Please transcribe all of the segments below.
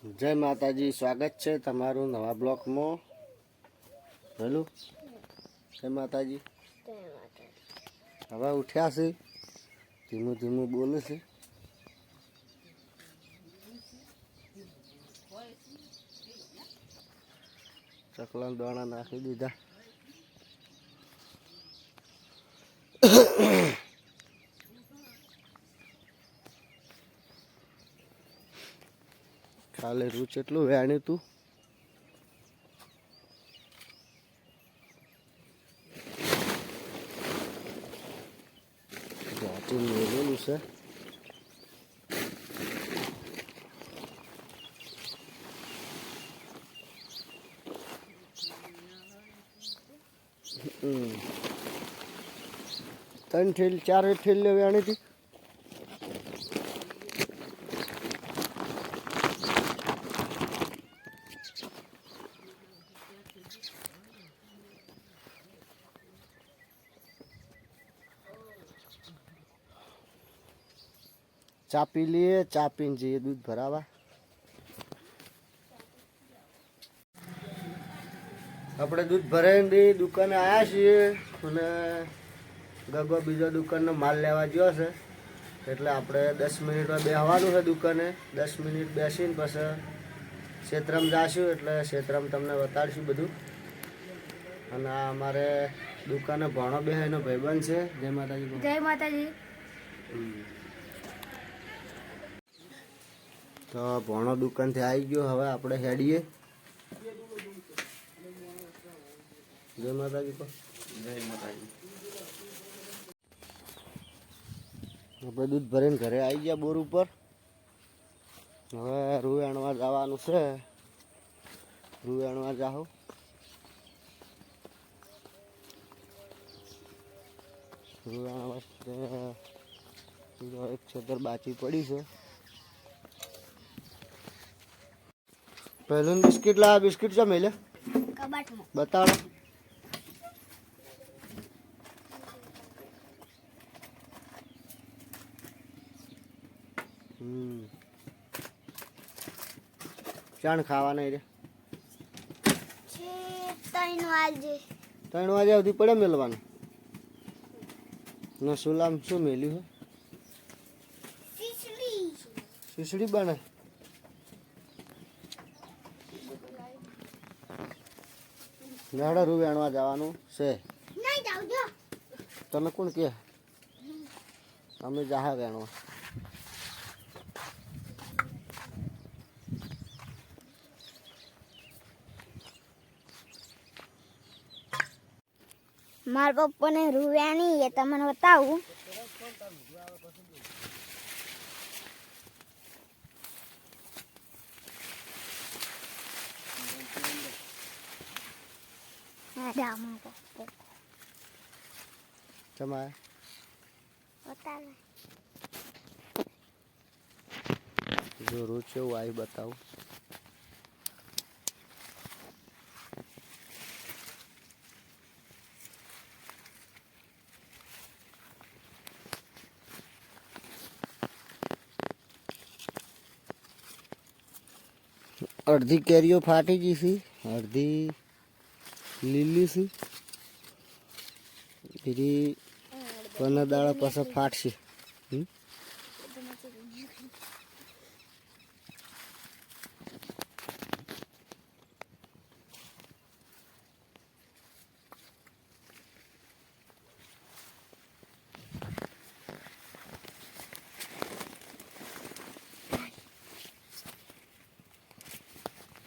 જય માતાજી, સ્વાગત છે તમારું નવા બ્લોકમાં. હેલો, જય માતાજી. હવે ઉઠ્યા છે, ધીમું ધીમું બોલે છે. ચકલા દાણા નાખી દીધા. કાલે રૂ કેટલું વેણ્યું તું. મેળવેલું છે. ત્રણ ઠેલ ચાર ઠેલ વેણી હતી. ચા પી લઈએ, ચા પીને જઈએ દૂધ ભરાવા. આપણે દૂધ ભરાઈને દુકાને આવ્યા છીએ અને ગગો બીજો દુકાનનો માલ લેવા ગયો છે, એટલે આપણે 10 મિનિટમાં બેસવાનું છે દુકાને. 10 મિનિટ બેસીને પછી ક્ષેત્રમાં જઈશું, એટલે ક્ષેત્રમાં તમને બતાડીશું બધું. અને આ અમારે દુકાને ભણો બે એનો ભાઈબંધ છે. જય માતાજી. જય માતાજી. તો ભણો દુકાનથી આવી ગયો, હવે આપણે હેડીએ. જય માતાજી. જય માતાજી. આપણે દૂધ ભરીને ઘરે આવી ગયા બોર ઉપર. હવે રૂ વેણવા જવાનું છે. રૂ વેણવા જાઓ. રૂ વેણવા એક છેતર બાચી પડી છે. પહેલું બિસ્કિટ લાવ્યા. બિસ્કિટ છે મેલે કબાટમાં બતાડો. ચાણ ખાવા નહીં રે. 3 વાગે 3 વાગ્યા સુધી પડે મેળવાનું. ને સુલામ શું મેલ્યું છે? શીશડી બને. ગાડા રૂ વેણવા જવાનું છે. તમે કોણ કે? અમે જાહા વેણવા. મારા પપ્પાને રૂવ્યાની એ તમને બતાવું. તમારે જો રોજ છે એવું આવી બતાવું. અડધી કેરીઓ ફાટી ગઈ છે, અડધી લીલી છે. બીજી 15 દાડા પછી ફાટશે.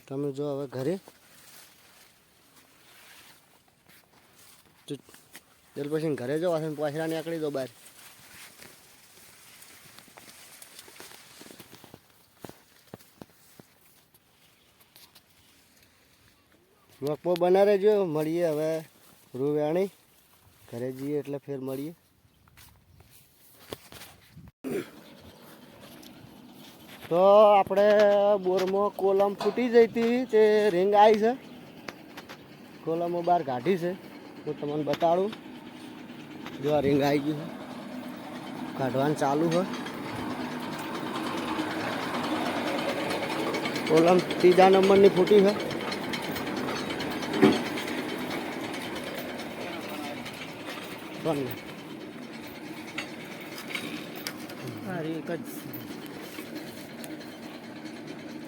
તમે જો હવે ઘરે ત્યાર પછી ઘરે જવા છે. પાછળ નીકળી દો બહાર. મકબો બના રહેજો. મળીએ હવે રૂ વેણી ઘરે જઈએ એટલે ફેર મળીએ. તો આપણે બોરમાં કોલમ ફૂટી જઈ હતી, તે રીંગ આવી છે. કોલમો બહાર કાઢી છે, તો તમને બતાડું. જો આ રીંગ આવી ગયું છે, કાઢવાનું ચાલુ છે. કોલમ ત્રીજા નંબરની ફૂટી છે.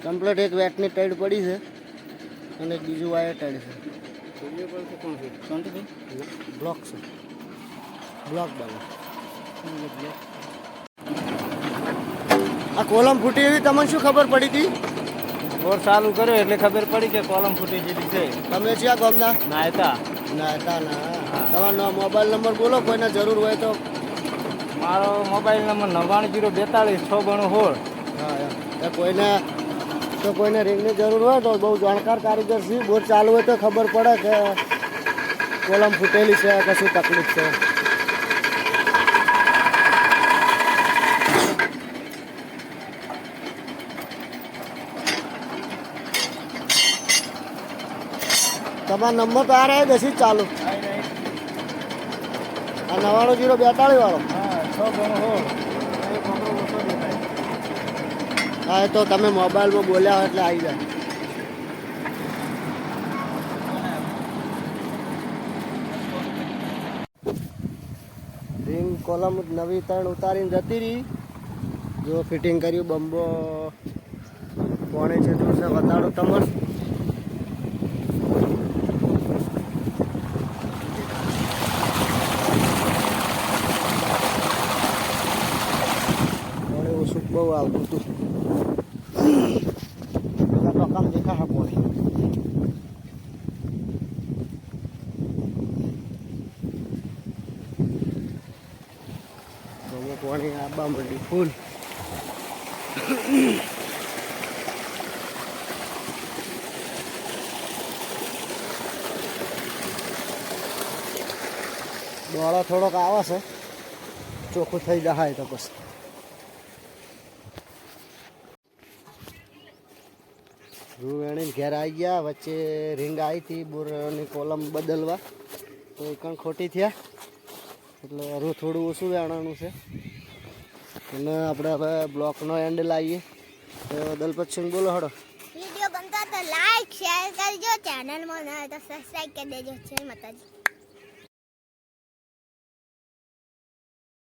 કમ્પ્લીટ એક વેટની ટાઈડ પડી છે અને એક બીજું વાયર ટાઈડ છે. બ્લોક છે, બ્લોક બને. આ કોલમ ફૂટી એવી તમને શું ખબર પડી હતી? બોર ચાલુ કર્યો એટલે ખબર પડી કે કોલમ ફૂટી ગયેલી છે. તમે ક્યાં ગામના? નાયતા. ના તમારો મોબાઈલ નંબર બોલો, કોઈને જરૂર હોય તો. મારો મોબાઈલ નંબર 9942469616. હા એ કોઈને રિંગની જરૂર હોય તો બહુ જાણકાર કારીગર છે. બોર ચાલુ હોય તો ખબર પડે કે કોલમ ફૂટેલી છે કે શું તકલીફ છે. તમારો નંબર તો આ રહે દસી ચાલુ. આ 9942 વાળો. હા તો તમે મોબાઈલમાં બોલ્યા હોય એટલે આવી જાય. રિંગ કોલમ નવી 3 ઉતારીને જતી રહી. જો ફિટિંગ કર્યું બંબો કોણે છે જોશે બતાડો તમને. ઓછું બહુ આવતું હતું. ટોકામ દેખા પોણે પાણી આબા મંડી ફૂલ. દોડો થોડોક આવે છે, ચોખ્ખું થઈ જાય તો પછી. રૂ એણીને ઘેર આવી ગયા. વચ્ચે રિંગ આવી હતી બોરની કોલમ બદલવા, તો એ પણ ખોટી થયા એટલે રૂ થોડું ઓછું વેણાનું છે. અને આપણે હવે બ્લોકનો એન્ડ લાવીએ. તો દલપતસિંહ બોલો હડો. વિડીયો ગમતો તો લાઈક શેર કરજો, ચેનલમાં ન હોય તો સબસ્ક્રાઈબ કરી દેજો. જય માતાજી.